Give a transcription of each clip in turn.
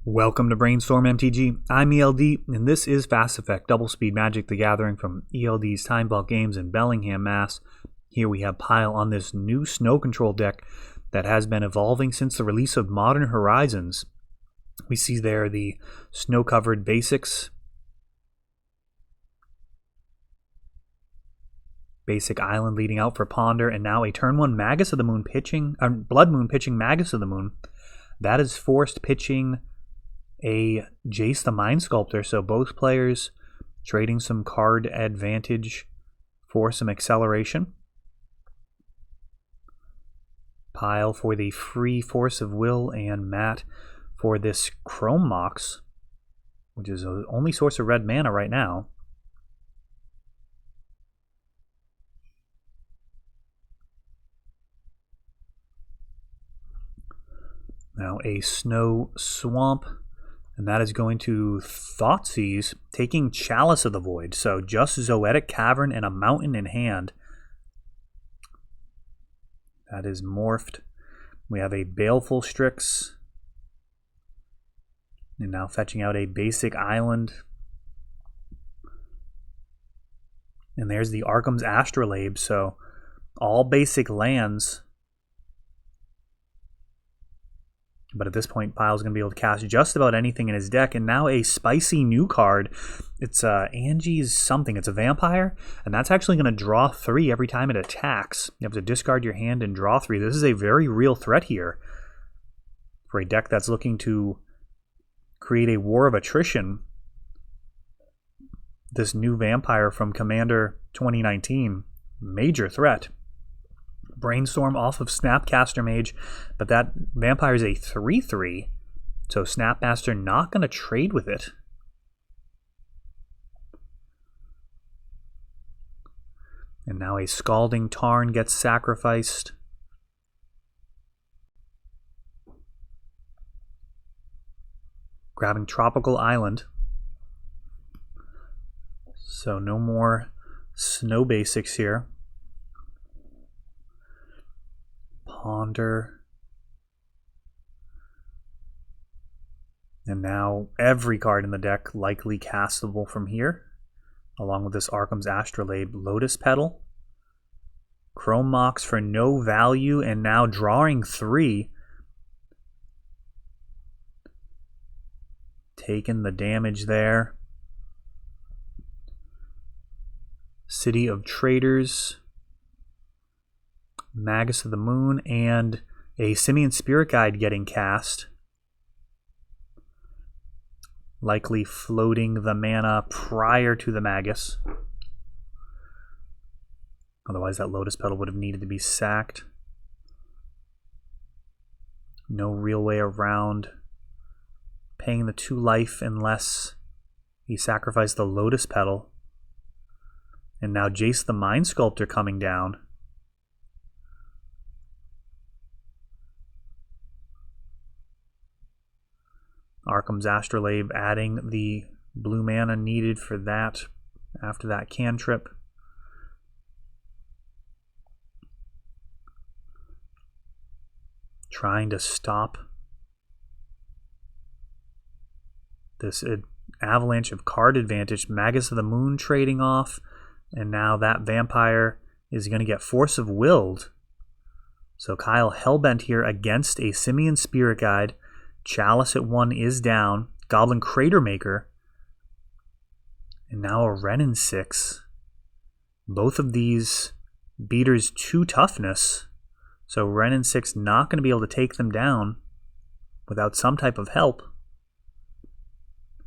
Welcome to Brainstorm MTG. I'm ELD, and this is Fast Effect Double Speed Magic: The Gathering from ELD's Time Vault Games in Bellingham, Mass. Here we have Pile on this new snow control deck that has been evolving since the release of Modern Horizons. We see there the snow-covered basics, basic island leading out for Ponder, and now a turn 1 Magus of the Moon pitching, Blood Moon pitching Magus of the Moon. That is forced pitching a Jace the Mind Sculptor, so both players trading some card advantage for some acceleration. Pile for the free Force of Will, and Matt for this Chrome Mox, which is the only source of red mana right now. Now a Snow Swamp, and that is going to Thoughtseize, taking Chalice of the Void. So just Zoetic Cavern and a Mountain in hand. That is morphed. We have a Baleful Strix. And now fetching out a basic island. And there's the Arkham's Astrolabe. So all basic lands. But at this point, Pile's going to be able to cast just about anything in his deck. And now a spicy new card. It's Angie's something. It's a vampire. And that's actually going to draw 3 every time it attacks. You have to discard your hand and draw 3. This is a very real threat here for a deck that's looking to create a war of attrition. This new vampire from Commander 2019. Major threat. Brainstorm off of Snapcaster Mage, but that vampire is a 3/3, so Snapmaster not going to trade with it. And now a Scalding Tarn gets sacrificed. Grabbing Tropical Island. So no more snow basics here. Ponder. And now every card in the deck likely castable from here, along with this Arkham's Astrolabe. Lotus Petal, Chrome Mox for no value, and now drawing 3. Taking the damage there. City of Traders, Magus of the Moon, and a Simian Spirit Guide getting cast. Likely floating the mana prior to the Magus. Otherwise that Lotus Petal would have needed to be sacked. No real way around paying the 2 life unless he sacrificed the Lotus Petal. And now Jace the Mind Sculptor coming down. Arkham's Astrolabe adding the blue mana needed for that after that cantrip. Trying to stop this avalanche of card advantage. Magus of the Moon trading off, and now that vampire is going to get Force of Willed. So Kyle hellbent here against a Simian Spirit Guide. Chalice at 1 is down. Goblin Crater Maker. And now a Renin 6. Both of these beaters 2 toughness. So Renin 6 not going to be able to take them down without some type of help.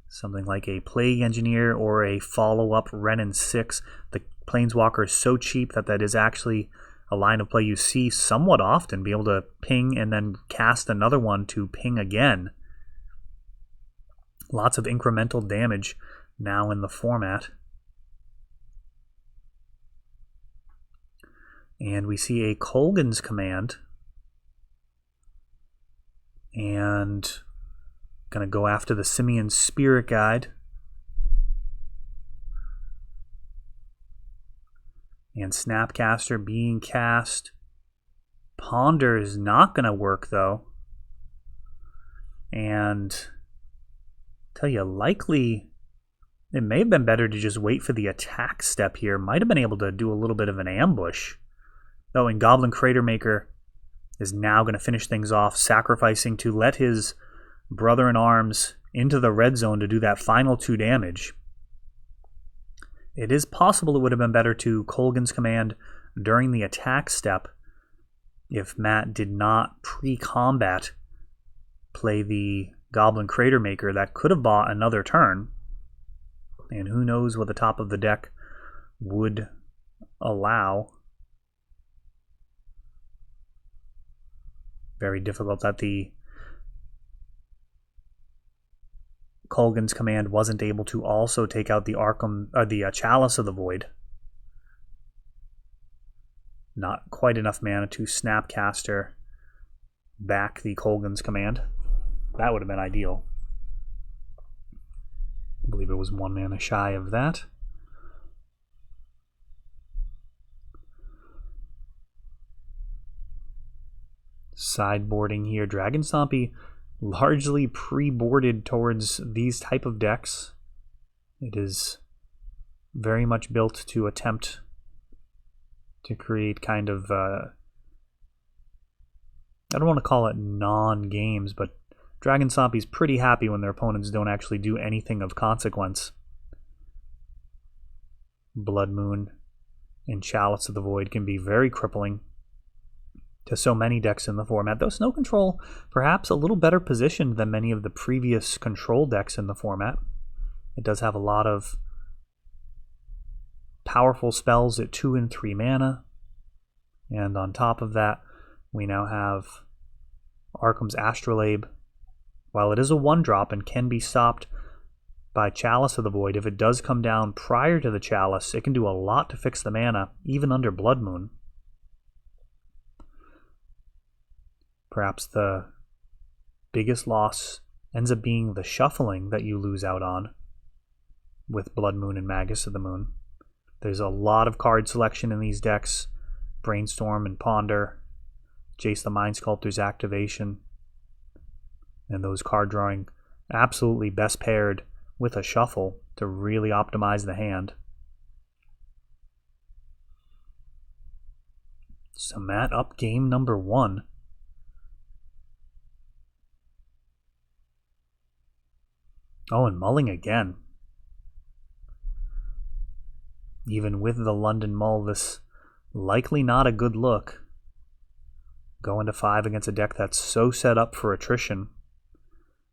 Something like a Plague Engineer or a follow-up Renin 6. The Planeswalker is so cheap that is actually a line of play you see somewhat often, be able to ping and then cast another one to ping again. Lots of incremental damage now in the format. And we see a Kolgan's Command. And going to go after the Simian Spirit Guide. And Snapcaster being cast. Ponder is not going to work, though. And Tell you, likely it may have been better to just wait for the attack step here. Might have been able to do a little bit of an ambush. Though, in Goblin Crater Maker is now going to finish things off, sacrificing to let his brother-in-arms into the red zone to do that final 2 damage. It is possible it would have been better to Kolaghan's Command during the attack step if Matt did not pre-combat play the Goblin Crater Maker. That could have bought another turn. And who knows what the top of the deck would allow. Very difficult that the Kolaghan's Command wasn't able to also take out the Chalice of the Void. Not quite enough mana to Snapcaster back the Kolaghan's Command. That would have been ideal. I believe it was 1 mana shy of that. Sideboarding here. Dragon Stompy largely pre-boarded towards these type of decks. It is very much built to attempt to create kind of, I don't want to call it non-games, but Dragon Stompy's pretty happy when their opponents don't actually do anything of consequence. Blood Moon and Chalice of the Void can be very crippling to so many decks in the format, though Snow Control perhaps a little better positioned than many of the previous control decks in the format. It does have a lot of powerful spells at 2 and 3 mana, and on top of that we now have Arkham's Astrolabe. While it is a 1-drop and can be stopped by Chalice of the Void, if it does come down prior to the Chalice, it can do a lot to fix the mana, even under Blood Moon. Perhaps the biggest loss ends up being the shuffling that you lose out on with Blood Moon and Magus of the Moon. There's a lot of card selection in these decks. Brainstorm and Ponder, Jace the Mind Sculptor's activation, and those card drawing absolutely best paired with a shuffle to really optimize the hand. So Matt up game number 1. Oh, and mulling again. Even with the London mull, this likely not a good look. Going to 5 against a deck that's so set up for attrition.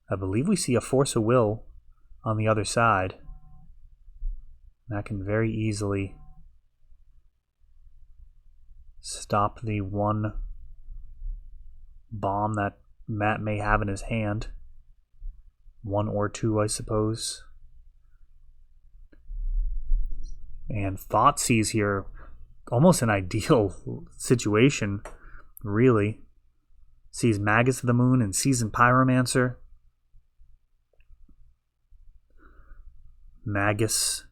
I believe we see a Force of Will on the other side. That can very easily stop the 1 bomb that Matt may have in his hand. 1 or 2, I suppose. And Thoughtseize here, almost an ideal situation, really. Sees Magus of the Moon and Seasoned Pyromancer. Magus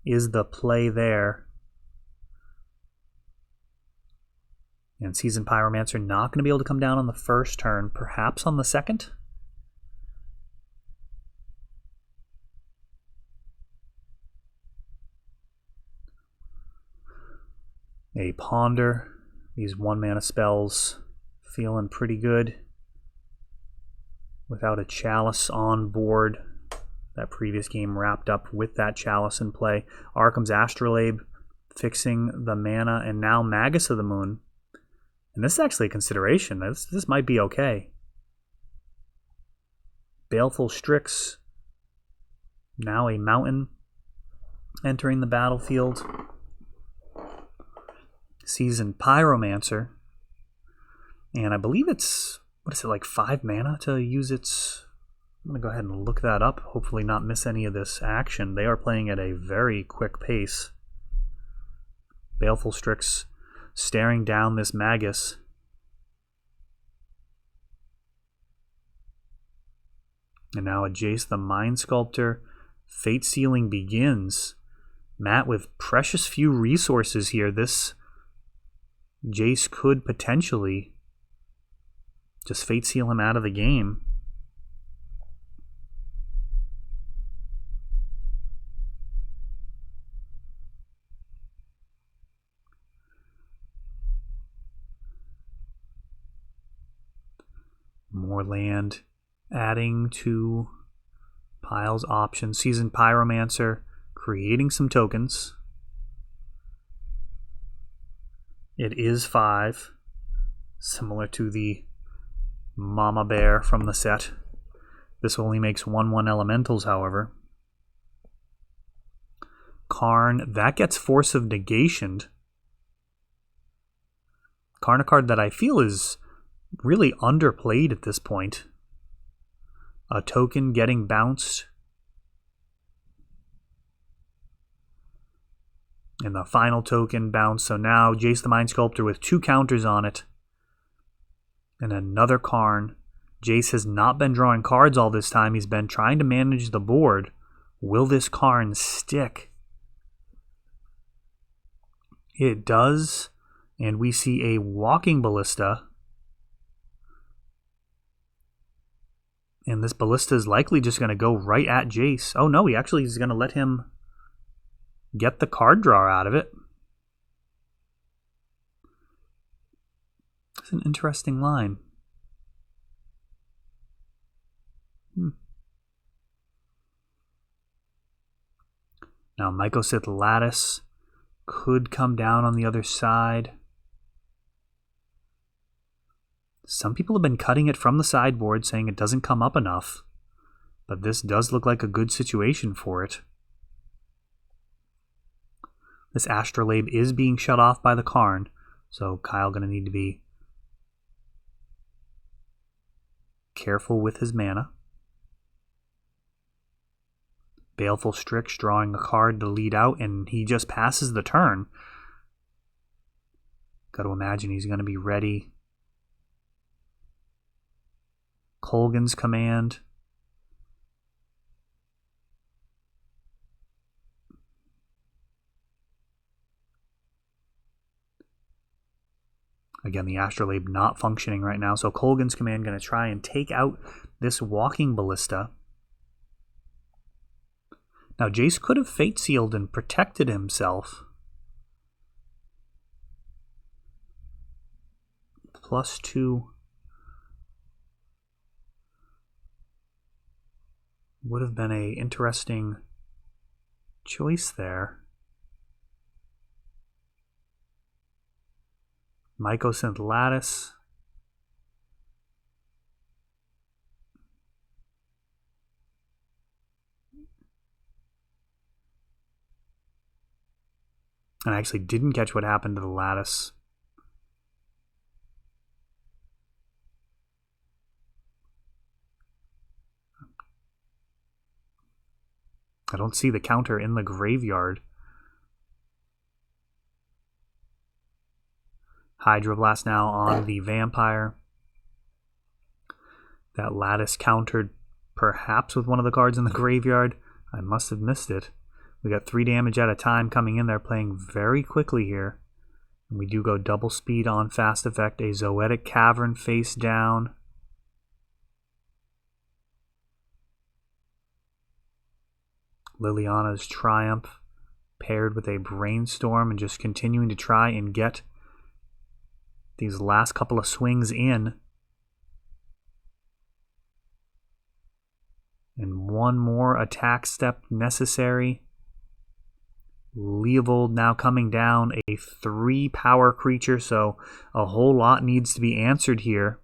is the play there. And Seasoned Pyromancer not going to be able to come down on the first turn, perhaps on the second. A Ponder, these 1 mana spells feeling pretty good without a Chalice on board. That previous game wrapped up with that Chalice in play. Arkham's Astrolabe fixing the mana, and now Magus of the Moon. And this is actually a consideration. This might be okay. Baleful Strix, now a mountain entering the battlefield. Seasoned Pyromancer, and I believe it's, what is it, like 5 mana to use its... I'm going to go ahead and look that up, hopefully not miss any of this action. They are playing at a very quick pace. Baleful Strix staring down this Magus. And now a Jace the Mind Sculptor. Fate Sealing begins. Matt with precious few resources here. This Jace could potentially just Fate Seal him out of the game. more land, adding to pile's options. Seasoned Pyromancer, creating some tokens. It is 5, similar to the Mama Bear from the set. This only makes 1/1 elementals, however. Karn, that gets Force of Negation. Karn, a card that I feel is really underplayed at this point. A token getting bounced. And the final token bounced. So now Jace the Mind Sculptor with 2 counters on it. And another Karn. Jace has not been drawing cards all this time. He's been trying to manage the board. Will this Karn stick? It does. And we see a Walking Ballista. And this Ballista is likely just going to go right at Jace. Oh no, he actually is going to let him get the card draw out of it. It's an interesting line. Now Mycosynth Lattice could come down on the other side. Some people have been cutting it from the sideboard, saying it doesn't come up enough. But this does look like a good situation for it. This Astrolabe is being shut off by the Karn, so Kyle going to need to be careful with his mana. Baleful Strix drawing a card to lead out, and he just passes the turn. Got to imagine he's going to be ready. Kolaghan's Command. Again, the Astrolabe not functioning right now, so Kolaghan's Command going to try and take out this Walking Ballista. Now, Jace could have Fate Sealed and protected himself. +2 would have been an interesting choice there. Mycosynth Lattice. And I actually didn't catch what happened to the Lattice. I don't see the counter in the graveyard. Hydroblast now on the Vampire. That Lattice countered perhaps with one of the cards in the graveyard. I must have missed it. We got 3 damage at a time coming in there, playing very quickly here. And we do go double speed on fast effect. A Zoetic Cavern face down. Liliana's Triumph paired with a Brainstorm and just continuing to try and get these last couple of swings in. And one more attack step necessary. Leovold now coming down, a 3 power creature, so a whole lot needs to be answered here.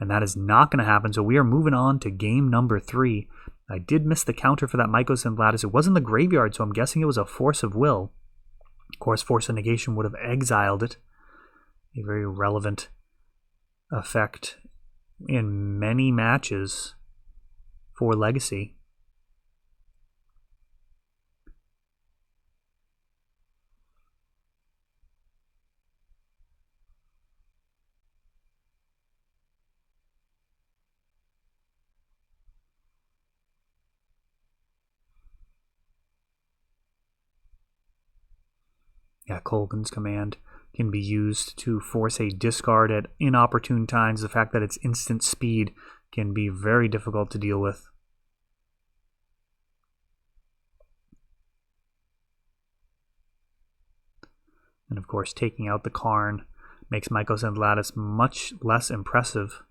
And that is not going to happen, so we are moving on to game number 3. I did miss the counter for that Mycosynth Lattice. It was in the graveyard, so I'm guessing it was a Force of Will. Of course, Force of Negation would have exiled it. A very relevant effect in many matches for Legacy. Yeah, Kolaghan's Command can be used to force a discard at inopportune times. The fact that it's instant speed can be very difficult to deal with. And of course, taking out the Karn makes Mycosynth Lattice much less impressive.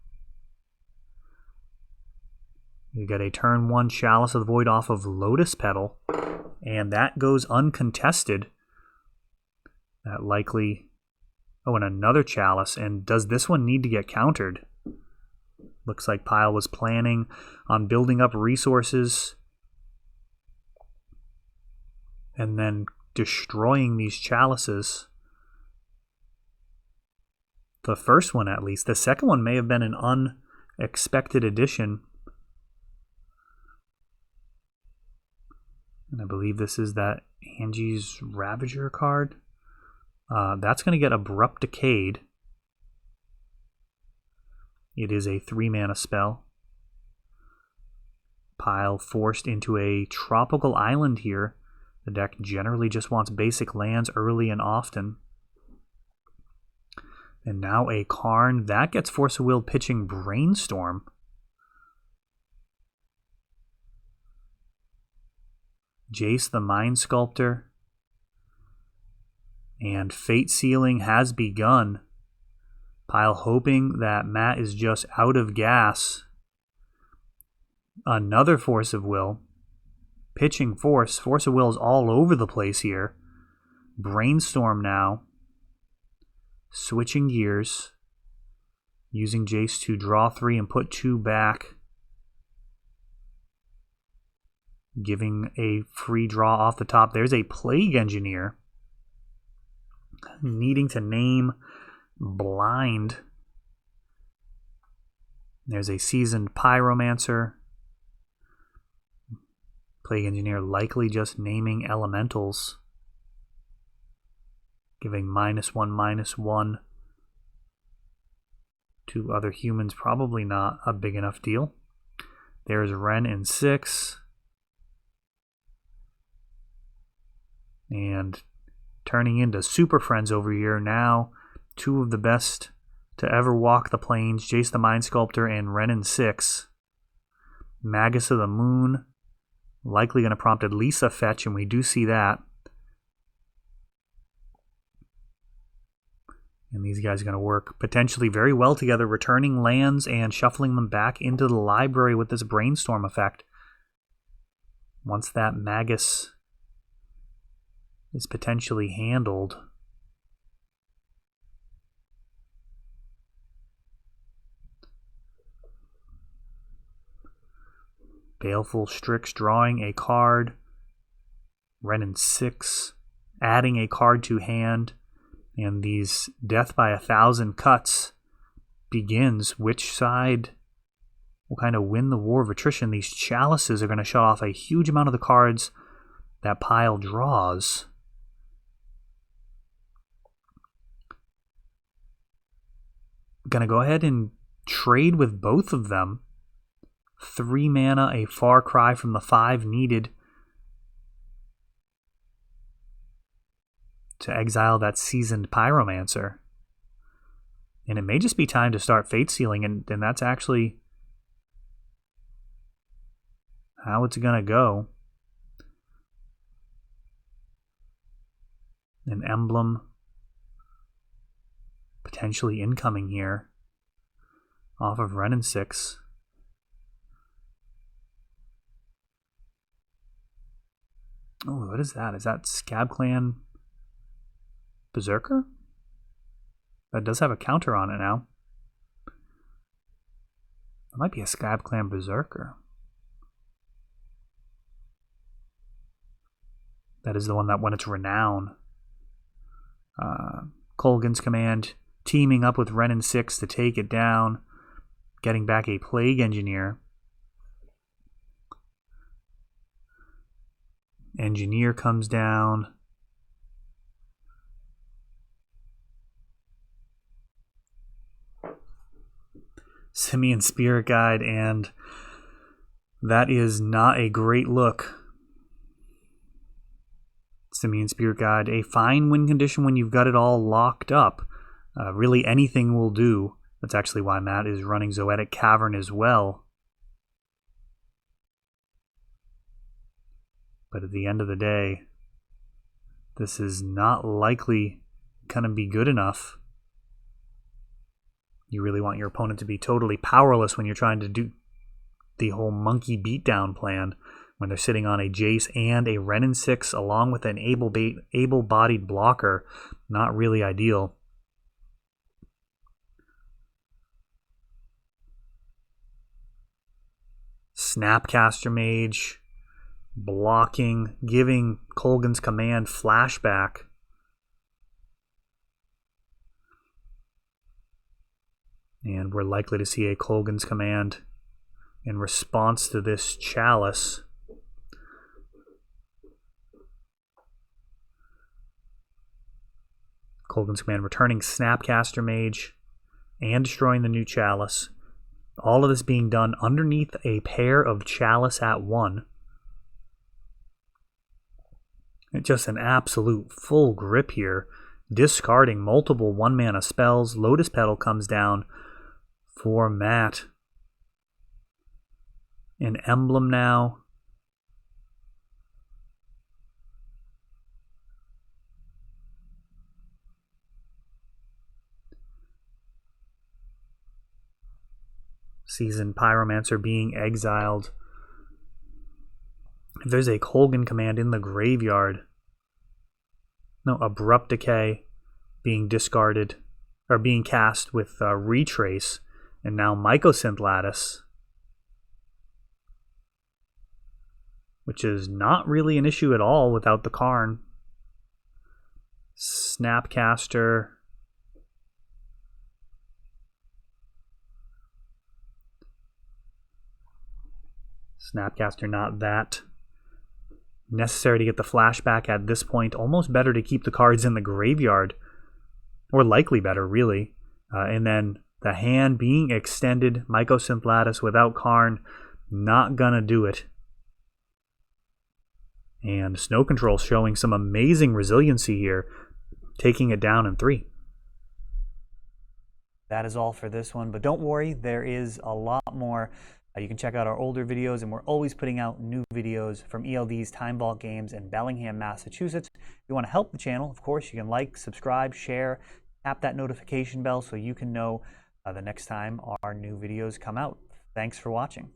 You get a turn 1 Chalice of the Void off of Lotus Petal, and that goes uncontested. That likely... Oh, and another Chalice, and does this one need to get countered? Looks like Pile was planning on building up resources and then destroying these Chalices. The first one, at least. The second one may have been an unexpected addition. And I believe this is that Angie's Ravager card. That's going to get Abrupt Decayed. It is a 3-mana spell. Pile forced into a tropical island here. The deck generally just wants basic lands early and often. And now a Karn. That gets Force of Will pitching Brainstorm. Jace the Mind Sculptor. And Fate Sealing has begun. Pile hoping that Matt is just out of gas. Another Force of Will. Pitching Force. Force of Will is all over the place here. Brainstorm now. Switching gears. Using Jace to draw 3 and put 2 back. Giving a free draw off the top. There's a Plague Engineer. Needing to name Blind. There's a Seasoned Pyromancer. Plague Engineer likely just naming elementals. Giving -1/-1 to other humans. Probably not a big enough deal. There's Ren in 6. And turning into Super Friends over here now. 2 of the best to ever walk the plains. Jace the Mind Sculptor and Ren in 6. Magus of the Moon. Likely going to prompt at least a fetch, and we do see that. And these guys are going to work potentially very well together, returning lands and shuffling them back into the library with this Brainstorm effect. Once that Magus is potentially handled. Baleful Strix drawing a card. Ren in 6. Adding a card to hand. And these Death by 1,000 cuts begins. Which side will kind of win the war of attrition? These Chalices are going to shut off a huge amount of the cards that Pile draws. Going to go ahead and trade with both of them. 3 mana, a Far Cry from the 5 needed to exile that Seasoned Pyromancer. And it may just be time to start Fate Sealing, and that's actually how it's going to go. An Emblem potentially incoming here off of Ren in 6. Oh, what is that? Is that Scab Clan Berserker? That does have a counter on it now. That might be a Scab Clan Berserker. That is the one that won its renown. Colgan's Command teaming up with Ren in 6 to take it down. Getting back a Plague Engineer. Engineer comes down. Simian Spirit Guide, and that is not a great look. Simian Spirit Guide, a fine win condition when you've got it all locked up. Really anything will do. That's actually why Matt is running Zoetic Cavern as well. But at the end of the day, this is not likely going to be good enough. You really want your opponent to be totally powerless when you're trying to the whole monkey beatdown plan when they're sitting on a Jace and a Wrenn and 6 along with an able-bodied blocker. Not really ideal. Snapcaster Mage, blocking, giving Kolaghan's Command flashback. And we're likely to see a Kolaghan's Command in response to this Chalice. Kolaghan's Command returning Snapcaster Mage and destroying the new Chalice. All of this being done underneath a pair of Chalice at 1. Just an absolute full grip here. Discarding multiple 1-mana spells. Lotus Petal comes down for Matt. An Emblem now. Seasoned Pyromancer being exiled. If there's a Kolaghan Command in the graveyard, no, Abrupt Decay being discarded, or being cast with Retrace, and now Mycosynth Lattice, which is not really an issue at all without the Karn. Snapcaster. Snapcaster not that necessary to get the flashback at this point. Almost better to keep the cards in the graveyard. Or likely better, really. And then the hand being extended. Mycosynth Lattice without Karn. Not gonna do it. And Snow Control showing some amazing resiliency here. Taking it down in 3. That is all for this one. But don't worry, there is a lot more. You can check out our older videos, and we're always putting out new videos from ELD's Time Vault Games in Bellingham, Massachusetts. If you want to help the channel, of course, you can like, subscribe, share, tap that notification bell so you can know the next time our new videos come out. Thanks for watching.